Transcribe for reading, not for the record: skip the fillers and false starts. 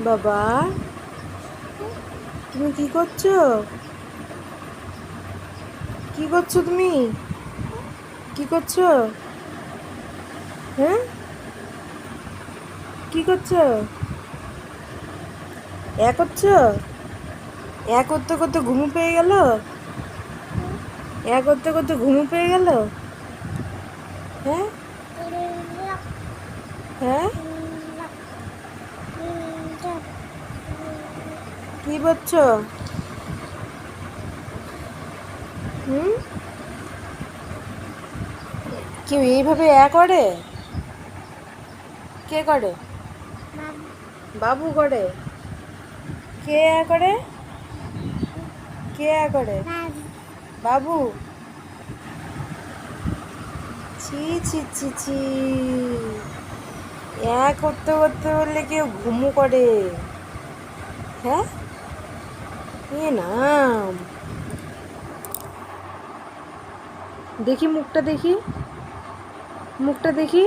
বাবা, তুমি কি করছো? কি করছো তুমি? কি করছো? হ্যাঁ, কি করছো? করছো? করতে করতে ঘুমু পেয়ে গেল? করতে করতে ঘুমু পেয়ে গেল? হ্যাঁ, হ্যাঁ, কি করছো? হুম, কেউ এইভাবে করে? কে করে? বাবু করে? কে করে? কে করে? বাবু? ছি ছি ছি ছি, করতে করতে বললে কেউ ঘুমু করে? হ্যাঁ, নাম দেখি, মুখটা দেখি, মুখটা দেখি।